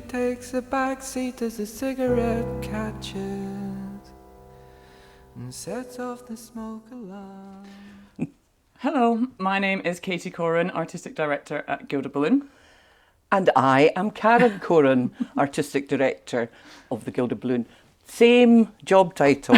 Takes a back seat as the cigarette catches and sets off the smoke alarm. Hello, my name is Katy Koren, Artistic Director at Gilded Balloon. And I am Karen Koren, Artistic Director of the Gilded Balloon. Same job title.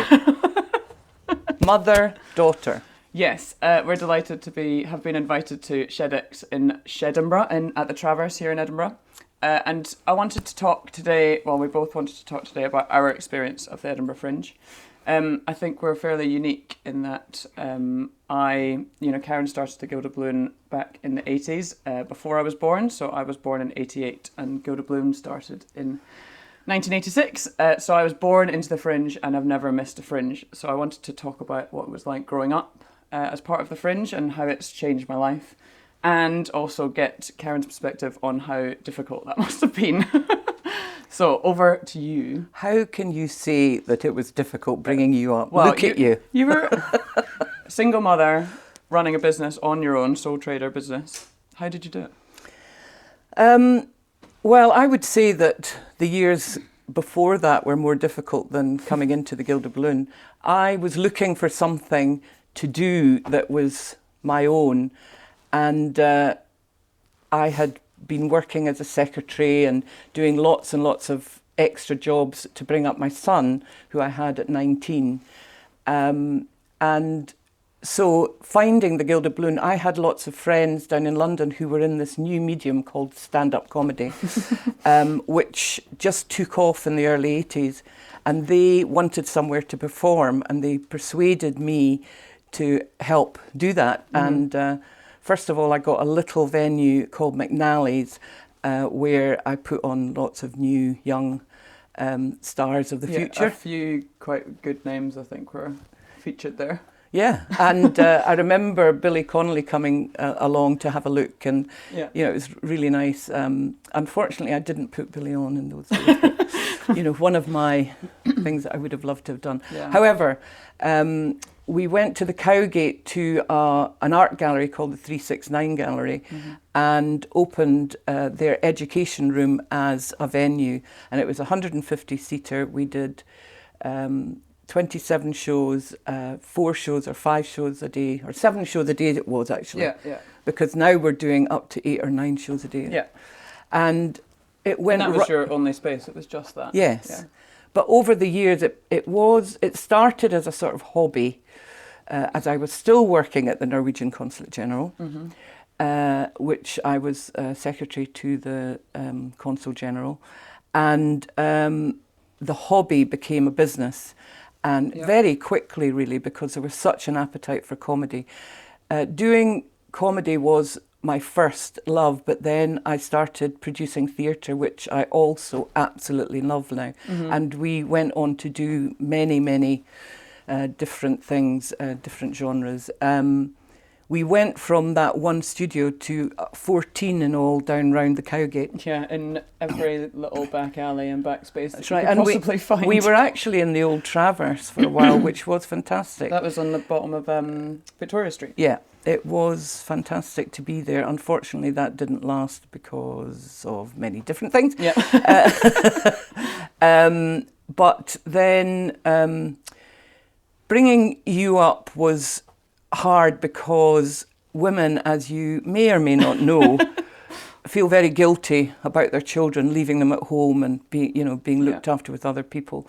Mother, daughter. Yes, we're delighted to have been invited to SHEDx in SHEDINBURGH at the Traverse here in Edinburgh. And I wanted to talk today, we both wanted to talk today about our experience of the Edinburgh Fringe. I think we're fairly unique in that Karen started the Gilded Balloon back in the 80s, before I was born. So I was born in 88 and Gilded Balloon started in 1986. So I was born into the Fringe and I've never missed a Fringe. So I wanted to talk about what it was like growing up as part of the Fringe and how it's changed my life. And also get Karen's perspective on how difficult that must have been. So over to you. How can you say that it was difficult bringing you up? Well, Look at you. You were a single mother running a business on your own, sole trader business. How did you do it? Well, I would say that the years before that were more difficult than coming into the Gilded Balloon. I was looking for something to do that was my own. And I had been working as a secretary and doing lots and lots of extra jobs to bring up my son, who I had at 19. And so finding the Gilded Balloon, I had lots of friends down in London who were in this new medium called stand-up comedy, which just took off in the early 80s. And they wanted somewhere to perform and they persuaded me to help do that. Mm-hmm. And first of all, I got a little venue called McNally's where I put on lots of new young stars of the future. A few quite good names, I think, were featured there. Yeah, and I remember Billy Connolly coming along to have a look, and it was really nice. Unfortunately, I didn't put Billy on in those days. But, one of my things that I would have loved to have done. Yeah. However, we went to the Cowgate to an art gallery called the 369 Gallery, mm-hmm. and opened their education room as a venue. And it was a 150-seater. We did 27 shows, 4 shows or 5 shows a day, or 7 shows a day it was actually. Yeah. Because now we're doing up to 8 or 9 shows a day. Yeah. And it went... And that was your only space, it was just that. Yes. Yeah. But over the years, it started as a sort of hobby, as I was still working at the Norwegian Consulate General, mm-hmm. Which I was secretary to the Consul General, and the hobby became a business, and very quickly, really, because there was such an appetite for comedy. Doing comedy was my first love, but then I started producing theatre, which I also absolutely love now, mm-hmm. and we went on to do many different things, different genres. We went from that one studio to 14 in all down round the Cowgate. Yeah, in every little back alley and back space that That's you right. could And possibly find. We were actually in the old Traverse for a while, which was fantastic. That was on the bottom of Victoria Street. Yeah, it was fantastic to be there. Unfortunately, that didn't last because of many different things. Yeah. But then bringing you up was hard because women, as you may or may not know, feel very guilty about their children, leaving them at home and being looked after with other people.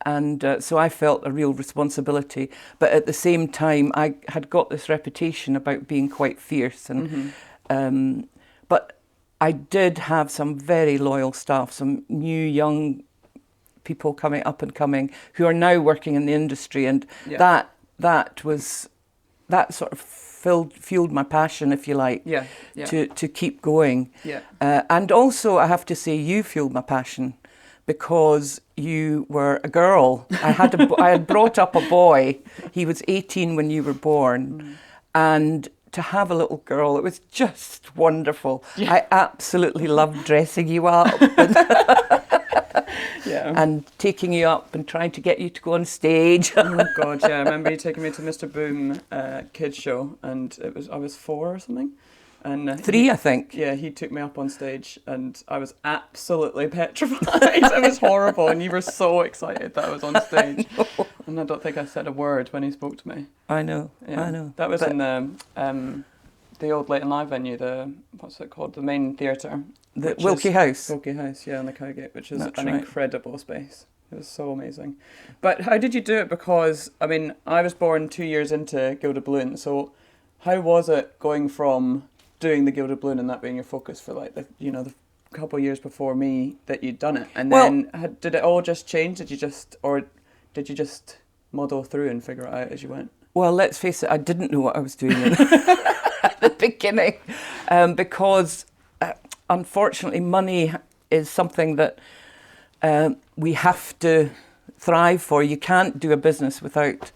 And so I felt a real responsibility. But at the same time, I had got this reputation about being quite fierce. And but I did have some very loyal staff, some new young people coming up and coming who are now working in the industry, and that sort of fueled my passion, if you like, to keep going. And also, I have to say, you fueled my passion because you were a girl. I had brought up a boy. He was 18 when you were born, and to have a little girl, it was just wonderful. I absolutely loved dressing you up and taking you up and trying to get you to go on stage. Oh God, yeah! I remember you taking me to Mr. Boom kids show, and I was 4 or something, and 3, I think. Yeah, he took me up on stage, and I was absolutely petrified. It was horrible, and you were so excited that I was on stage, and I don't think I said a word when he spoke to me. I know. That was in the old Layton Live venue, what's it called? The main theatre. The Wilkie House. Wilkie House, yeah, on the Cowgate, which is That's an right. incredible space. It was so amazing. But how did you do it? Because, I mean, I was born 2 years into Gilded Balloon, so how was it going from doing the Gilded Balloon and that being your focus for like the couple of years before me that you'd done it? And then did it all just change? Did you just muddle through and figure it out as you went? Well, let's face it, I didn't know what I was doing at the beginning, because unfortunately money is something that we have to thrive for. You can't do a business without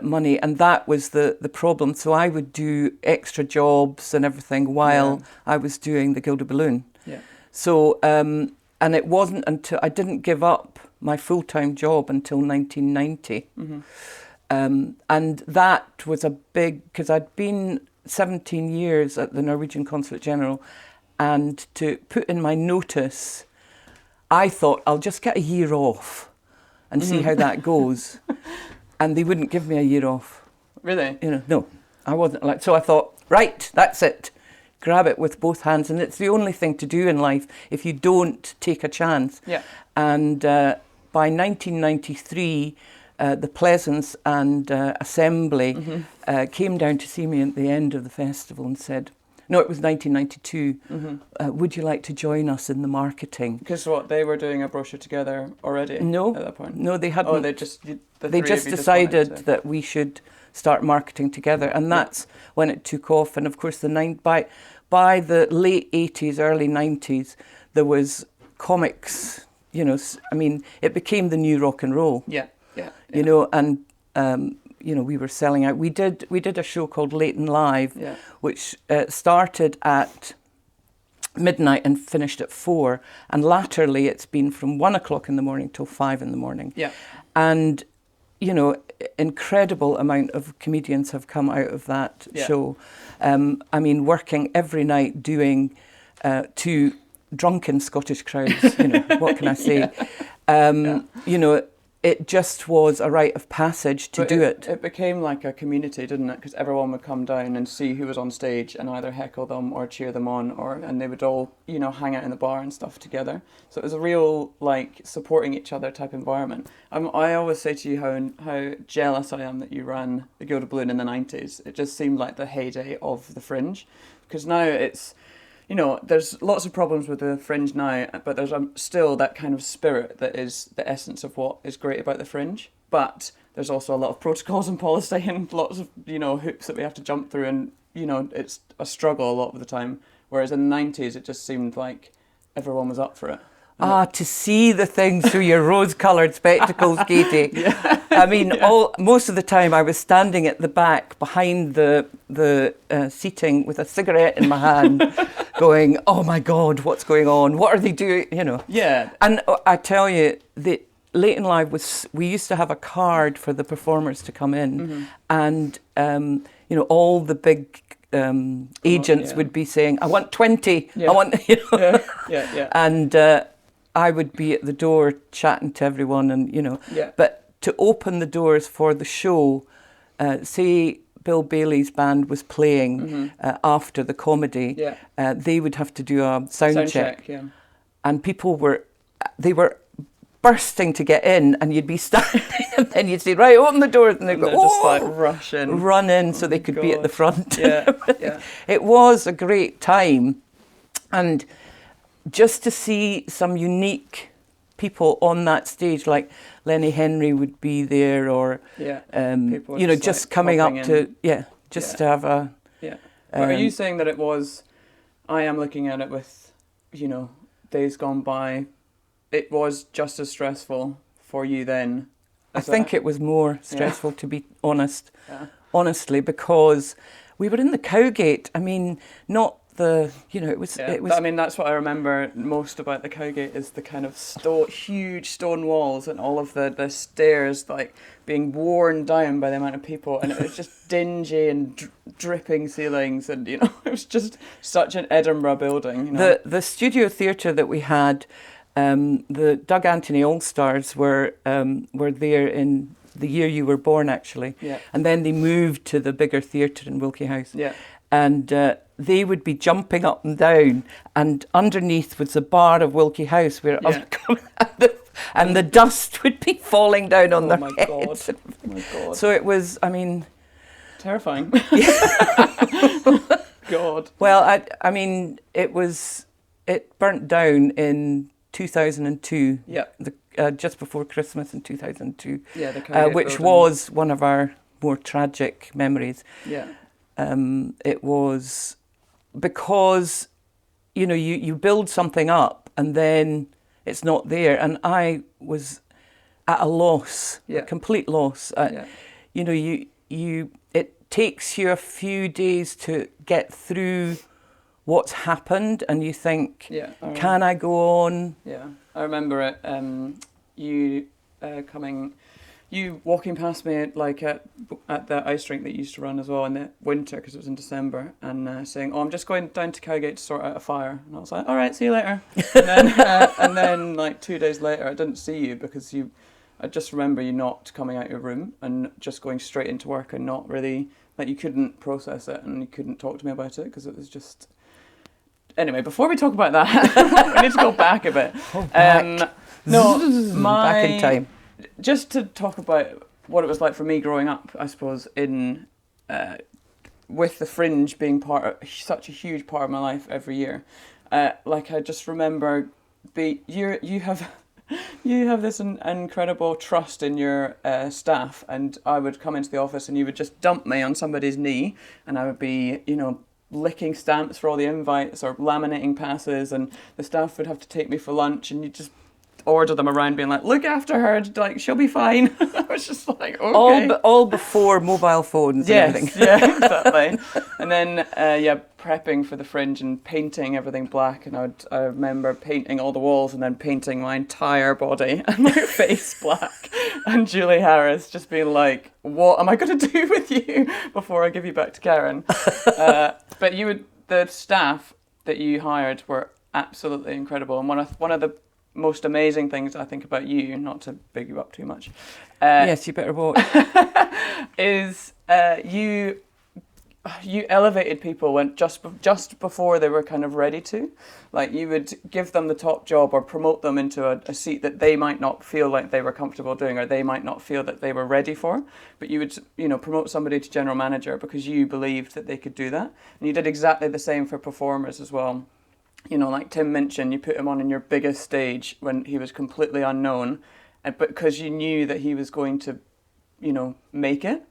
money, and that was the problem. So I would do extra jobs and everything while I was doing the Gilded Balloon. Yeah. So, and it wasn't until I didn't give up my full-time job until 1990. And that was a big, because I'd been 17 years at the Norwegian Consulate General, and to put in my notice, I thought I'll just get a year off and see how that goes. And they wouldn't give me a year off. Really? No, I wasn't like, so I thought, right, that's it. Grab it with both hands. And it's the only thing to do in life if you don't take a chance. Yeah. And by 1993, the Pleasance and Assembly came down to see me at the end of the festival and said, no, it was 1992, would you like to join us in the marketing? Because they were doing a brochure together already No, at that point? No, they hadn't. Oh, they just decided wanted to... that we should start marketing together, and that's when it took off. And of course, by the late 80s, early 90s, there was comics, I mean, it became the new rock and roll. Yeah. And we were selling out. We did a show called Layton Live, which started at midnight and finished at 4. And latterly, it's been from 1 o'clock in the morning till 5 in the morning. Yeah. And incredible amount of comedians have come out of that show. I mean, working every night doing to drunken Scottish crowds. What can I say? It just was a rite of passage to do it. It became like a community, didn't it? Because everyone would come down and see who was on stage and either heckle them or cheer them on, and they would all, hang out in the bar and stuff together. So it was a real, supporting each other type environment. I always say to you how jealous I am that you ran the Gilded Balloon in the 90s. It just seemed like the heyday of the Fringe. Because now it's... there's lots of problems with the Fringe now, but there's still that kind of spirit that is the essence of what is great about the Fringe. But there's also a lot of protocols and policy and lots of, hoops that we have to jump through. And, it's a struggle a lot of the time. Whereas in the 90s, it just seemed like everyone was up for it. To see the things through your rose-coloured spectacles, Katie. I mean, most of the time I was standing at the back behind the seating with a cigarette in my hand, going, "Oh my God, what's going on? What are they doing?" Yeah. And I tell you, the Layton Live we used to have a card for the performers to come in, and all the big agents would be saying, "I want 20. I want," and I would be at the door chatting to everyone, and but to open the doors for the show, say Bill Bailey's band was playing after the comedy, they would have to do a sound check, and people were bursting to get in, and you'd be standing, and then you'd say, "Right, open the doors," and they'd go, just run in so they could be at the front. Yeah. It was a great time, and just to see some unique people on that stage, like Lenny Henry would be there, or people you know, just coming up to to have a But are you saying that it was? I am looking at it with, you know, days gone by. It was just as stressful for you then. I think it was more stressful, to be honest. Honestly, because we were in the Cowgate. I mean, not the, you know, it was. I mean, that's what I remember most about the Cowgate, is the kind of huge stone walls and all of the stairs like being worn down by the amount of people, and it was just dingy and dripping ceilings, and you know, it was just such an Edinburgh building. You know? The studio theatre that we had, the Doug Anthony All Stars were there in the year you were born, actually. Yeah. And then they moved to the bigger theatre in Wilkie House. Yeah. And they would be jumping up and down, and underneath was the bar of Wilkie House, where and the dust would be falling down on their heads. Oh my God. So it was, I mean... Terrifying. God. Well, I mean, it burnt down in 2002. Yeah. Just before Christmas in 2002. Yeah, the Cowgate which building. was one of our more tragic memories. Yeah. It was because, you know, you build something up and then it's not there. And I was at a loss, a complete loss. You know, it takes you a few days to get through what's happened, and you think, can I go on? Yeah, I remember it. You walking past me like at the ice rink that you used to run as well in the winter, because it was in December, and saying, "Oh, I'm just going down to Cowgate to sort out a fire." And I was like, "All right, see you later." And then like 2 days later, I didn't see you because I just remember you not coming out your room and just going straight into work, and not really, like, you couldn't process it and you couldn't talk to me about it because it was just. Anyway, before we talk about that, we need to go back a bit. Back in time. Just to talk about what it was like for me growing up, I suppose, with the Fringe being such a huge part of my life every year. Like, I just remember you have this incredible trust in your staff, and I would come into the office and you would just dump me on somebody's knee, and I would be, you know, licking stamps for all the invites or laminating passes, and the staff would have to take me for lunch, and you just order them around being like, look after her, like, she'll be fine. I was just like, okay. All before mobile phones and everything. Yeah, exactly. And then, prepping for the Fringe and painting everything black. And I remember painting all the walls and then painting my entire body and my face black. And Julie Harris just being like, what am I going to do with you before I give you back to Karen? But the staff that you hired were absolutely incredible. And one of the most amazing things I think about you, not to big you up too much. Yes, you better watch. is you elevated people when just before they were kind of ready to. Like, you would give them the top job or promote them into a seat that they might not feel like they were comfortable doing, or they might not feel that they were ready for. But you would, you know, promote somebody to general manager because you believed that they could do that. And you did exactly the same for performers as well. You know, like Tim Minchin, you put him on in your biggest stage when he was completely unknown, but because you knew that he was going to, you know, make it.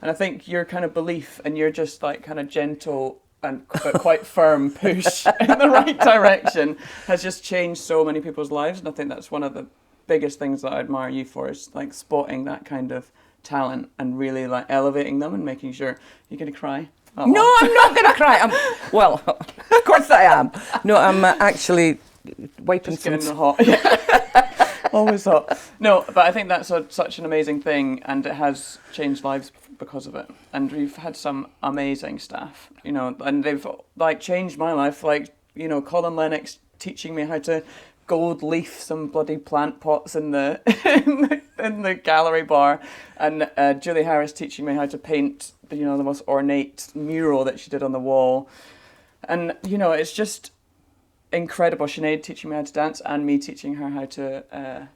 And I think your kind of belief and your just like kind of gentle but quite firm push in the right direction has just changed so many people's lives. And I think that's one of the biggest things that I admire you for, is like spotting that kind of talent and really like elevating them and making sure. You're going to cry? Oh. No, I'm not going to cry. Well, of course I am. No, I'm actually wiping just getting hot. Yeah. Always hot. No, but I think that's such an amazing thing, and it has changed lives because of it. And we've had some amazing staff, you know, and they've like changed my life. Like, you know, Colin Lennox teaching me how to gold leaf some bloody plant pots in the in the gallery bar, and Julie Harris teaching me how to paint, you know, the most ornate mural that she did on the wall. And, you know, it's just incredible. Sinead teaching me how to dance, and me teaching her how to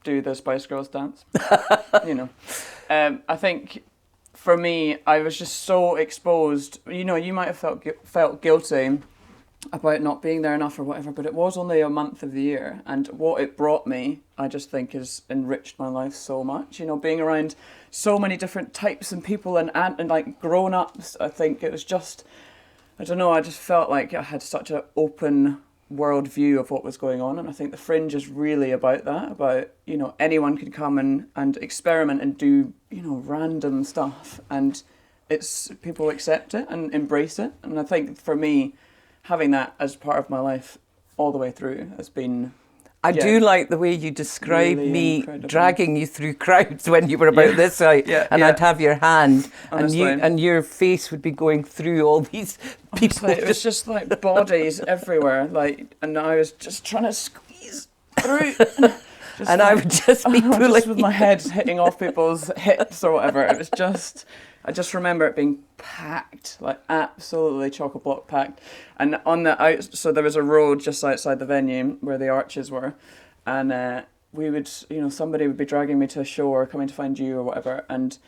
do the Spice Girls dance. You know, I think for me, I was just so exposed. You know, you might have felt guilty about not being there enough or whatever, but it was only a month of the year, and what it brought me, I just think, has enriched my life so much. You know, being around so many different types and people and like grown-ups, I think it was just, I don't know, I just felt like I had such an open world view of what was going on, and I think the Fringe is really about that, about, you know, anyone can come and experiment and do, you know, random stuff, and it's people accept it and embrace it. And I think for me, having that as part of my life all the way through has been... I do like the way you describe really me incredible. Dragging you through crowds when you were about this height, and I'd have your hand, Honestly. and your face would be going through all these people. Honestly, it was just like bodies everywhere, like, and I was just trying to squeeze through. And I would just be pulling just with my head hitting off people's hips or whatever. It was just, I just remember it being packed, like absolutely chock-a-block packed. And on the out, so there was a road just outside the venue where the arches were, and we would, you know, somebody would be dragging me to a show or coming to find you or whatever, and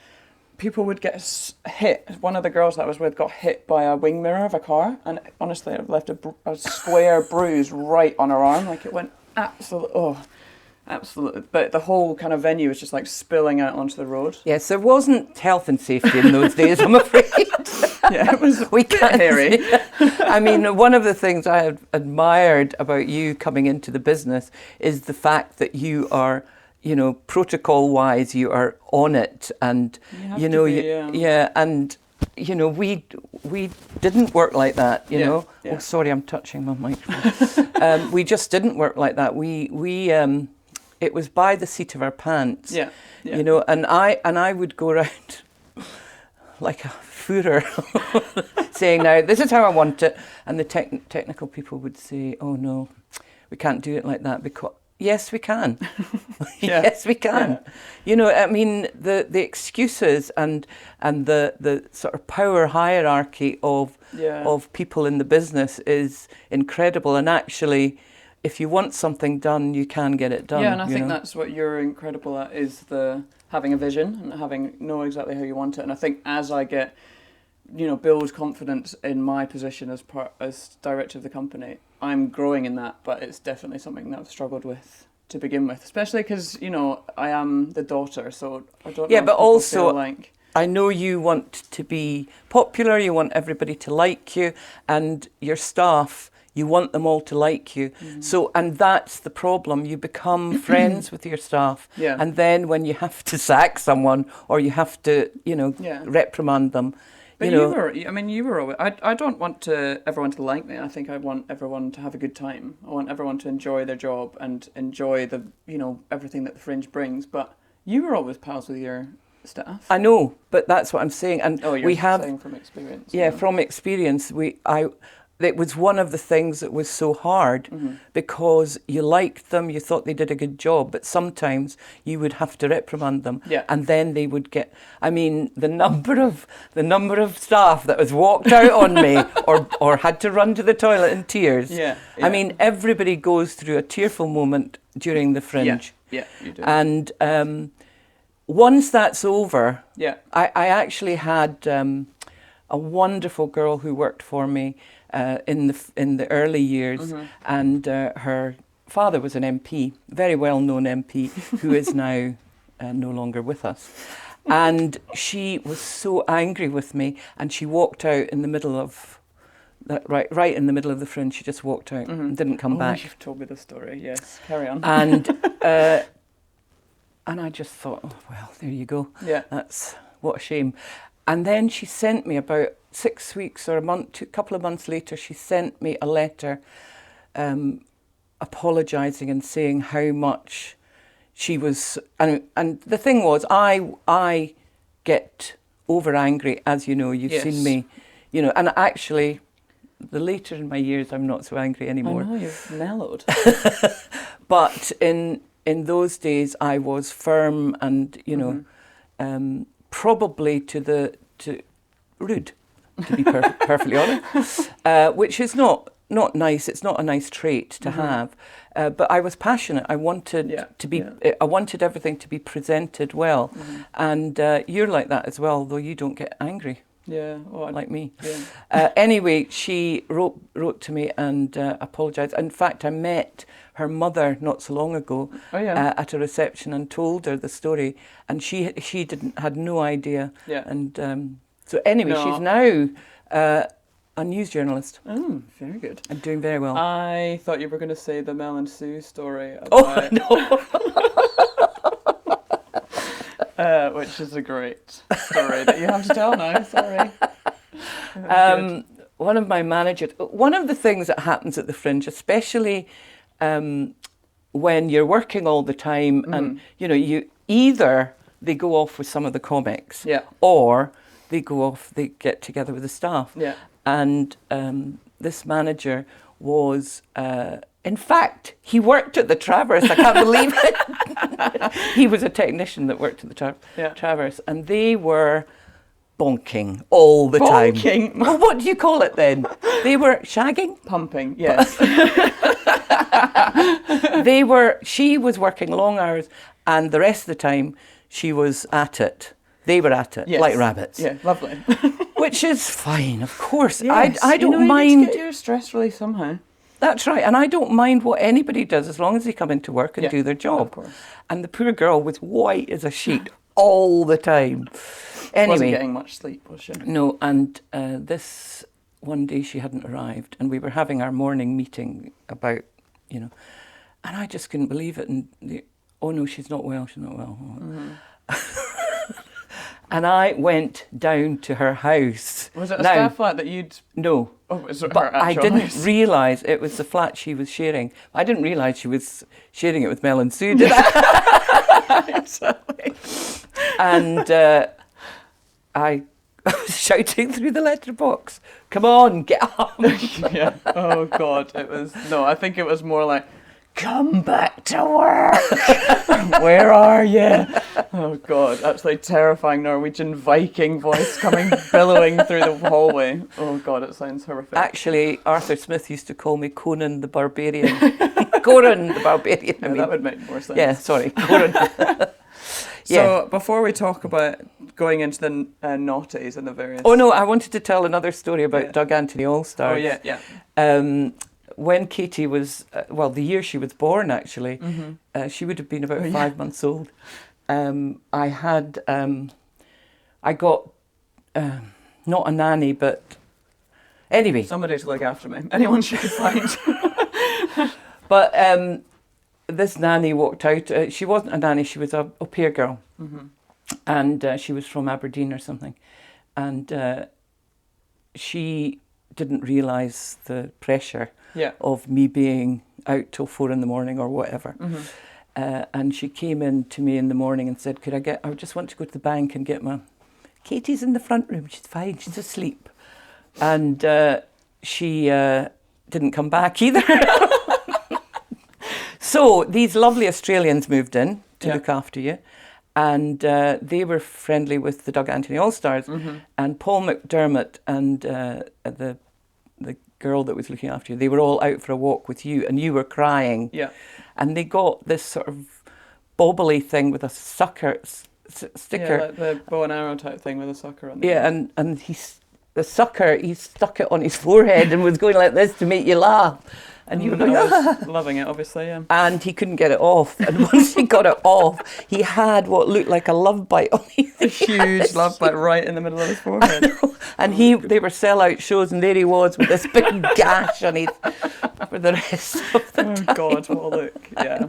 people would get hit. One of the girls that I was with got hit by a wing mirror of a car, and honestly, it left a square bruise right on her arm. Like, it went absolutely, absolutely. But the whole kind of venue was just like spilling out onto the road. Yes, there wasn't health and safety in those days, I'm afraid. Yeah, it was a bit can't hairy. I mean, one of the things I have admired about you coming into the business is the fact that you are, you know, protocol-wise, you are on it, and You know, and you know, we didn't work like that, you know. Yeah. Oh, sorry, I'm touching my microphone. We just didn't work like that. We it was by the seat of our pants. Yeah. You know, and I would go around like a furor saying, now, this is how I want it. And the technical people would say, oh, no, we can't do it like that, because, yes, we can. Yes, we can. Yeah. You know, I mean, the excuses and the sort of power hierarchy of people in the business is incredible. And actually, if you want something done, you can get it done. Yeah, and I think that's what you're incredible at, is the having a vision and know exactly how you want it. And I think as I get, you know, build confidence in my position as director of the company, I'm growing in that, but it's definitely something that I've struggled with to begin with, especially because, you know, I am the daughter, so I don't know. Yeah, if but people also, feel like... I know you want to be popular, you want everybody to like you, and your staff, you want them all to like you. So, and that's the problem. You become friends with your staff. Yeah. And then when you have to sack someone or you have to, you know, reprimand them. But you were always, I don't want everyone to like me. I think I want everyone to have a good time. I want everyone to enjoy their job and enjoy the, you know, everything that the Fringe brings. But you were always pals with your staff. I know, but that's what I'm saying. And you're saying from experience. Yeah, from experience, it was one of the things that was so hard, because you liked them, you thought they did a good job, but sometimes you would have to reprimand them, and then they would get. I mean, the number of staff that was walked out on me, or had to run to the toilet in tears. Yeah. I mean, everybody goes through a tearful moment during the Fringe. Yeah, you do. And once that's over, I actually had a wonderful girl who worked for me in the early years, and her father was an MP, very well-known MP, who is now no longer with us. And she was so angry with me, and she walked out in the middle of right in the middle of the Fringe. She just walked out and didn't come back. You've told me the story. Yes, carry on. And I just thought, oh, well, there you go. Yeah, that's what a shame. And then she sent me about 6 weeks or a couple of months later, she sent me a letter apologising and saying how much she was... And the thing was, I get over angry, as you know, you've seen me, you know, and actually, the later in my years, I'm not so angry anymore. I know, you've mellowed. But in those days, I was firm and, you know, probably to rude, to be perfectly honest, which is not nice. It's not a nice trait to have. But I was passionate. I wanted to be. I wanted everything to be presented well, and you're like that as well. Though you don't get angry. Yeah. Oh, like me. Yeah. Anyway, she wrote to me and apologised. In fact, I met her mother not so long ago at a reception and told her the story, and she had no idea. Yeah. And so anyway, she's now a news journalist. Oh, very good. And doing very well. I thought you were going to say the Mel and Sue story. Oh no. Which is a great story that you have to tell now. Sorry. One of my managers. One of the things that happens at the Fringe, especially when you're working all the time, and you either they go off with some of the comics, or they get together with the staff. Yeah. And this manager was. In fact, he worked at the Traverse. I can't believe it. He was a technician that worked at the Traverse, and they were bonking all the time. Bonking? Well, what do you call it then? They were shagging? Pumping, yes. She was working long hours, and the rest of the time she was at it. They were at it, like rabbits. Yeah, lovely. Which is fine, of course. Yes. I don't mind. You need to get your stress relief somehow. That's right, and I don't mind what anybody does as long as they come into work and do their job. Of course. And the poor girl was white as a sheet all the time. Anyway, wasn't getting much sleep, was she? No, and this one day she hadn't arrived, and we were having our morning meeting about, and I just couldn't believe it. And oh no, she's not well. Mm-hmm. And I went down to her house. Was it a staff flat that you'd... No. Oh, it was her but actual I didn't house? realise it was the flat she was sharing. I didn't realise she was sharing it with Mel and Sue, did I? Exactly. And I was shouting through the letterbox, "Come on, get up." Yeah. Oh, God. I think it was more like, "Come back to work. Where are you?" Oh, God. That's like terrifying Norwegian Viking voice coming billowing through the hallway. Oh, God, it sounds horrific. Actually, Arthur Smith used to call me Conan the Barbarian. Conan the Barbarian. That would make more sense. Yeah, sorry, Conan. So before we talk about going into the naughties and the various... Oh, no, I wanted to tell another story about Doug Anthony All-Stars. Oh, yeah. When Katie was, the year she was born, actually, she would have been about 5 months old. I got not a nanny, but anyway. Somebody to look after me. Anyone she could find. But this nanny walked out. She wasn't a nanny, she was a au pair girl. Mm-hmm. And she was from Aberdeen or something. And she didn't realise the pressure of me being out till 4 a.m. or whatever. Mm-hmm. And she came in to me in the morning and said, I just want to go to the bank and get Katie's in the front room, she's fine, she's asleep. And she didn't come back either. So these lovely Australians moved in to look after you. And they were friendly with the Doug Anthony All-Stars. Mm-hmm. And Paul McDermott and the girl that was looking after you, they were all out for a walk with you, and you were crying. Yeah. And they got this sort of bobbly thing with a sucker sticker. Yeah, like the bow and arrow type thing with a sucker on it. Yeah, and he stuck it on his forehead and was going like this to make you laugh. And you were going, was loving it, obviously, yeah. And he couldn't get it off. And once he got it off, he had what looked like a love bite on his A huge love bite right in the middle of his forehead. And they were sellout shows, and there he was with this big gash on his for the rest of the time. Oh, God, what a look. Yeah.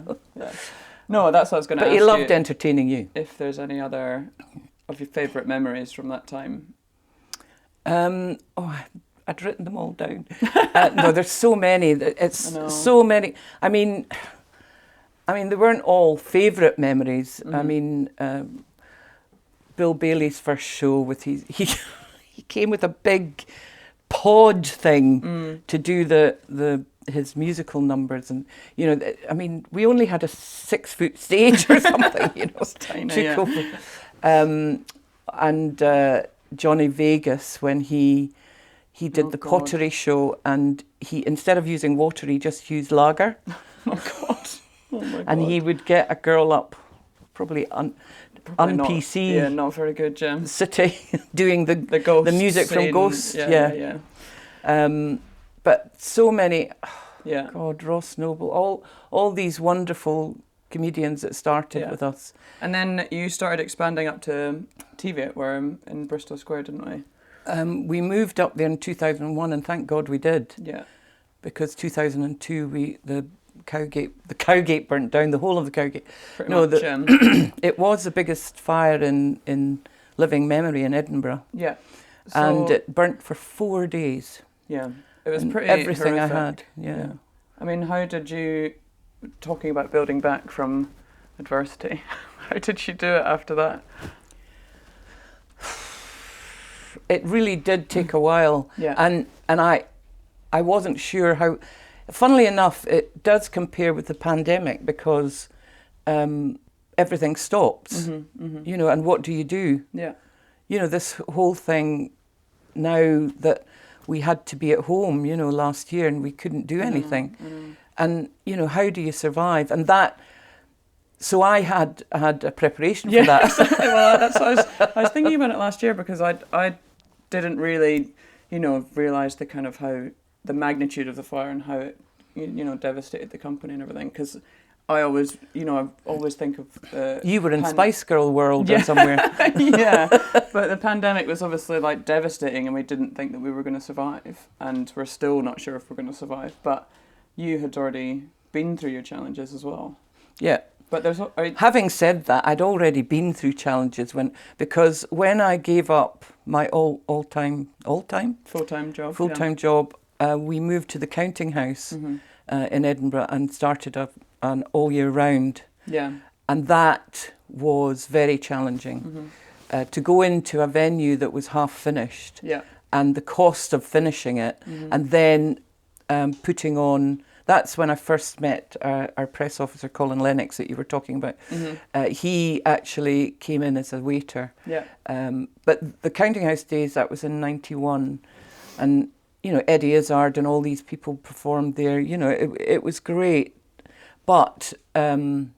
No, that's what I was going to ask you. But he loved you, entertaining you. If there's any other of your favourite memories from that time. I'd written them all down. No, there's so many. It's so many. I mean, they weren't all favourite memories. Mm-hmm. I mean, Bill Bailey's first show with he came with a big pod thing to do his musical numbers, and I mean, we only had a 6-foot stage or something, It's tiny, and Johnny Vegas, when he did the pottery show, and he, instead of using water, he just used lager. Oh, God. Oh, my God. And he would get a girl up probably Probably not- un-PC Yeah, not very good, Jim. city doing the Ghost music from scene, Ghosts. Yeah. But so many, Yeah. God, Ross Noble, all these wonderful comedians that started Yeah. with us. And then you started expanding up to TV in Bristol Square, didn't we? We moved up there in 2001, and thank God we did, Yeah. because 2002 the Cowgate burnt down, the whole of the Cowgate. Pretty No, much. It was the biggest fire in living memory in Edinburgh, Yeah. and So- it burnt for 4 days. Yeah. It was And pretty everything horrific. I had. Yeah. I mean, how did you, talking about building back from adversity, how did you do it after that? It really did take a while. Yeah. And I wasn't sure how. Funnily enough, it does compare with the pandemic, because everything stops. You know, and what do you do? Yeah. You know, this whole thing now that we had to be at home, you know, last year, and we couldn't do anything. And, you know, how do you survive? And that, so I had a preparation for that. Exactly. Well, that's what I was thinking about it last year, because I didn't really, you know, realise the kind of the magnitude of the fire and how it, you know, devastated the company and everything. Because I always think of You were in Spice Girl world or somewhere. Yeah, but the pandemic was obviously like devastating, and we didn't think that we were going to survive, and we're still not sure if we're going to survive. But you had already been through your challenges as well. Yeah. But there's Having said that, I'd already been through challenges because when I gave up my full-time full-time job, we moved to the counting house in Edinburgh and started an all year round. Yeah. And that was very challenging. To go into a venue that was half finished, Yeah. and the cost of finishing it, and then putting on. That's when I first met our press officer, Colin Lennox, that you were talking about. He actually came in as a waiter. Yeah. But the counting house days, that was in 91. And, you know, Eddie Izzard and all these people performed there. You know, it was great. But, again,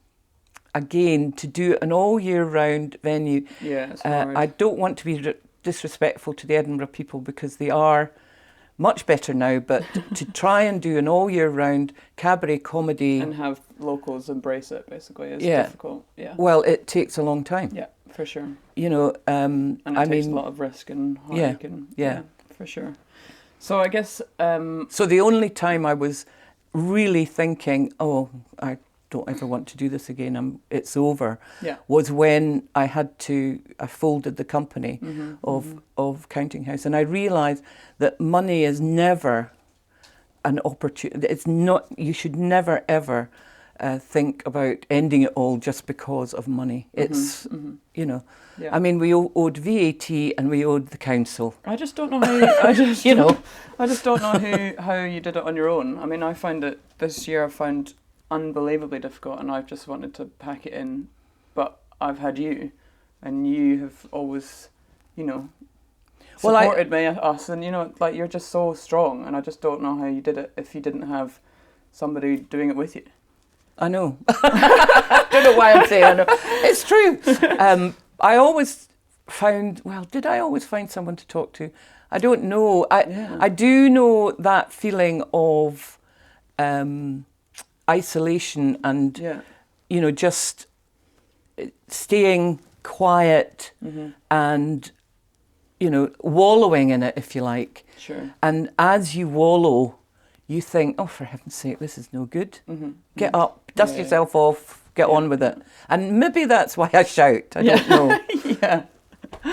to do an all year round venue, Yeah, it's hard. I don't want to be disrespectful to the Edinburgh people, because they are much better now, but to try and do an all year round cabaret comedy and have locals embrace it, basically, is difficult. Yeah. well, it takes a long time. Yeah, for sure. You know, And it takes a lot of risk and heartache. Yeah. For sure. So I guess... So the only time I was really thinking, oh, I don't ever want to do this again, it's over, was when I folded the company of Counting House. And I realised that money is never an opportunity. It's not, you should never ever think about ending it all just because of money. It's, you know, I mean, we owed VAT and we owed the council. I just don't know how I just You know. I just don't know how you did it on your own. I mean, I find it this year. I found unbelievably difficult, and I've just wanted to pack it in. But I've had you, and you have always, you know, supported us, and you know, like, you're just so strong, and I just don't know how you did it if you didn't have somebody doing it with you. I know. I don't know why I'm saying I know. It's true. I always found, did I always find someone to talk to? I don't know. I do know that feeling of isolation and, you know, just staying quiet and, you know, wallowing in it, if you like. Sure. And as you wallow, you think, oh, for heaven's sake, this is no good. Get up, dust yourself off, get on with it. And maybe that's why I shout. I don't know.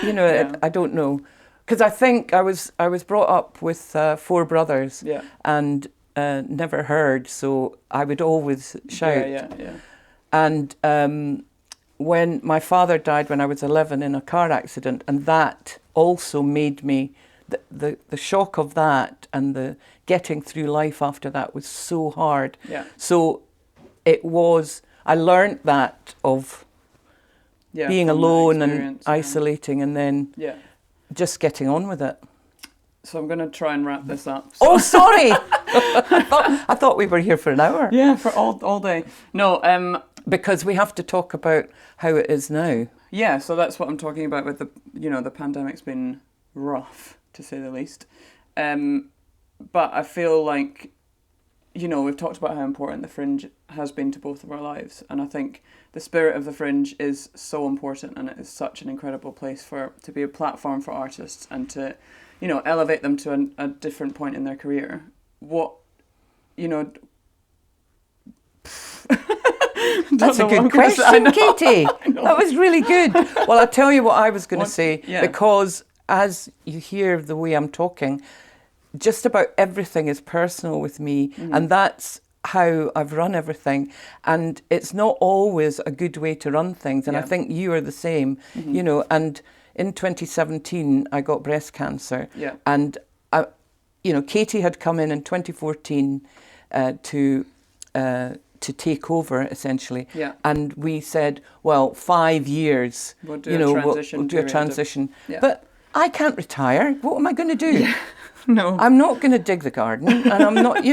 You know, I don't know. Because I think I was brought up with 4 brothers and never heard, so I would always shout. And when my father died when I was 11 in a car accident, and that also made me, the shock of that and the getting through life after that was so hard. So it was, I learned that of being alone and isolating, and then just getting on with it. So I'm going to try and wrap this up. Oh, sorry. I thought we were here for an hour. Yeah, for all day. No, because we have to talk about how it is now. Yeah, so that's what I'm talking about with the pandemic's been rough, to say the least. But I feel like, we've talked about how important the Fringe has been to both of our lives. And I think the spirit of the Fringe is so important, and it is such an incredible place to be a platform for artists and to, elevate them to a different point in their career. That's a good question, Katie. That was really good. Well, I'll tell you what I was going to say, because as you hear the way I'm talking, just about everything is personal with me, and that's how I've run everything. And it's not always a good way to run things, and I think you are the same, and in 2017 I got breast cancer, and Katie had come in 2014 to take over, essentially. Yeah. And we said, well, 5 years, we'll do a transition. But I can't retire. What am I going to do? Yeah. No. I'm not going to dig the garden, and I'm not,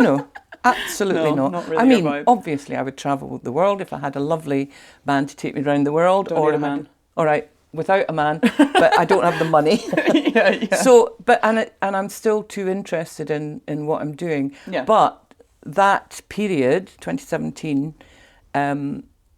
absolutely not. Not really. I mean, obviously I would travel the world if I had a lovely man to take me around the world. Don't need a man. All right, without a man, but I don't have the money. Yeah. So, and I'm still too interested in what I'm doing. Yeah. But that period, 2017,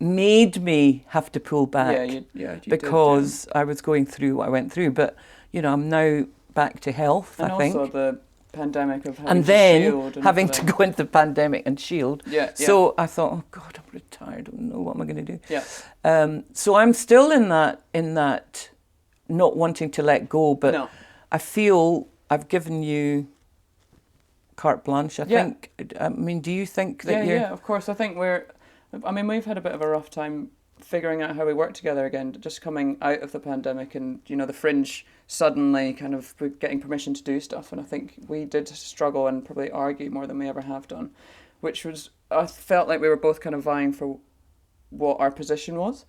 made me have to pull back. You because I was going through what I went through. But I'm now back to health. And I think. Also the pandemic of having and to then shield and having to go into the pandemic and shield. Yeah. So I thought, oh God, I'm retired. I don't know what am I going to do. Yeah. So I'm still in that not wanting to let go, but I feel I've given you carte blanche, I think. I mean, do you think that you're... Yeah, of course. I think we've had a bit of a rough time figuring out how we work together again, just coming out of the pandemic and, the Fringe suddenly kind of getting permission to do stuff. And I think we did struggle and probably argue more than we ever have done, which was, I felt like we were both kind of vying for what our position was.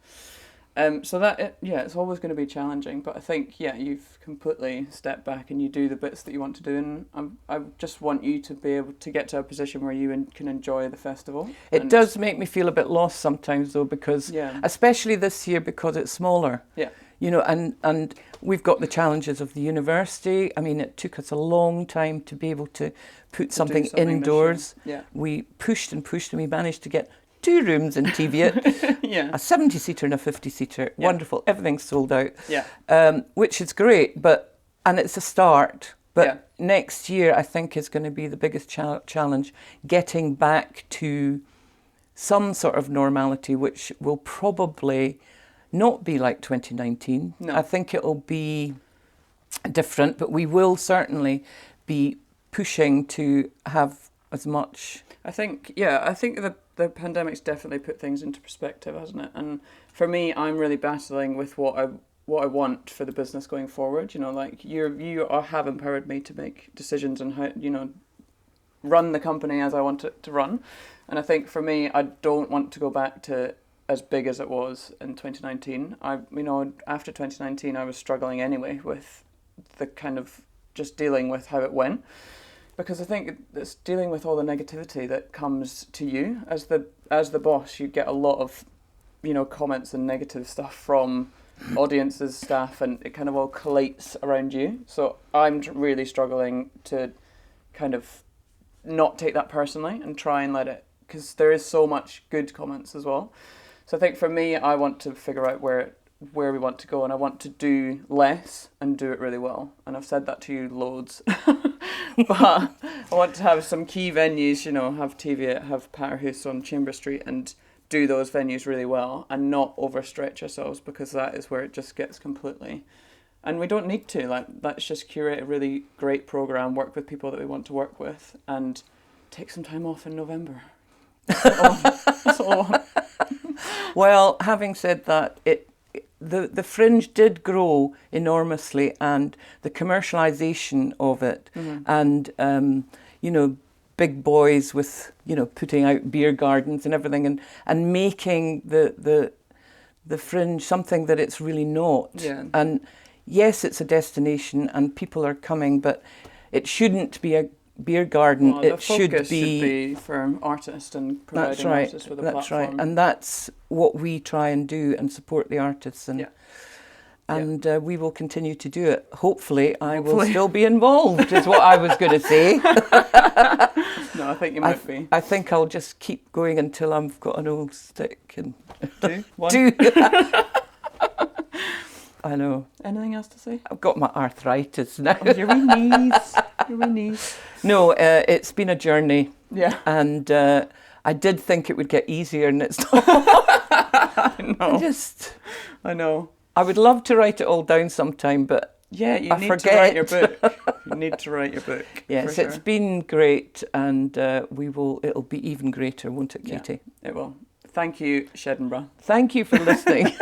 So that, it's always going to be challenging, but I think, you've completely stepped back and you do the bits that you want to do, and I just want you to be able to get to a position where you can enjoy the festival. It does make me feel a bit lost sometimes, though, because, especially this year, because it's smaller. Yeah. And we've got the challenges of the university. I mean, it took us a long time to be able to put something indoors. Yeah. We pushed and we managed to get 2 rooms in Teviot, a 70-seater and a 50-seater. Wonderful. Everything's sold out. Yeah. Which is great, and it's a start. But next year, I think, is going to be the biggest challenge, getting back to some sort of normality, which will probably not be like 2019. No. I think it'll be different, but we will certainly be pushing to have as much... I think the pandemic's definitely put things into perspective, hasn't it? And for me, I'm really battling with what I want for the business going forward. You have empowered me to make decisions on how, run the company as I want it to run. And I think for me, I don't want to go back to as big as it was in 2019. After 2019, I was struggling anyway with the kind of just dealing with how it went. Because I think it's dealing with all the negativity that comes to you as the boss. You get a lot of, comments and negative stuff from audiences, staff, and it kind of all collates around you. So I'm really struggling to kind of not take that personally and try and let it, because there is so much good comments as well. So I think for me, I want to figure out where we want to go, and I want to do less and do it really well. And I've said that to you loads. But I want to have some key venues, have Teviot, have Patterhouse on Chamber Street, and do those venues really well and not overstretch ourselves, because that is where it just gets completely... And we don't need to. Let's just curate a really great programme, work with people that we want to work with, and take some time off in November. That's all I want. Well, having said that, the Fringe did grow enormously, and the commercialisation of it, and big boys with putting out beer gardens and everything, and making the Fringe something that it's really not. Yeah. And yes, it's a destination and people are coming, but it shouldn't be beer garden, Well, it the should focus be for artists and providing that's right. artists with a That's platform. right, and that's what we try and do and support the artists and. Yeah. And we will continue to do it. Hopefully, I will Hopefully. still be involved, is what I was going to say. No, I think you might be. I think I'll just keep going until I've got an old stick and One. do. I know. Anything else to say? I've got my arthritis now. Oh, your wee knees. Your wee knees. No, it's been a journey, Yeah. and I did think it would get easier, and it's not. I know. I know. I would love to write it all down sometime, but Yeah, you I need forget. to write your book. You need to write your book. yes, for it's sure. been great, and it'll be even greater, won't it, Yeah. Katie? It will. Thank you, SHEDINBURGH. Thank you for listening.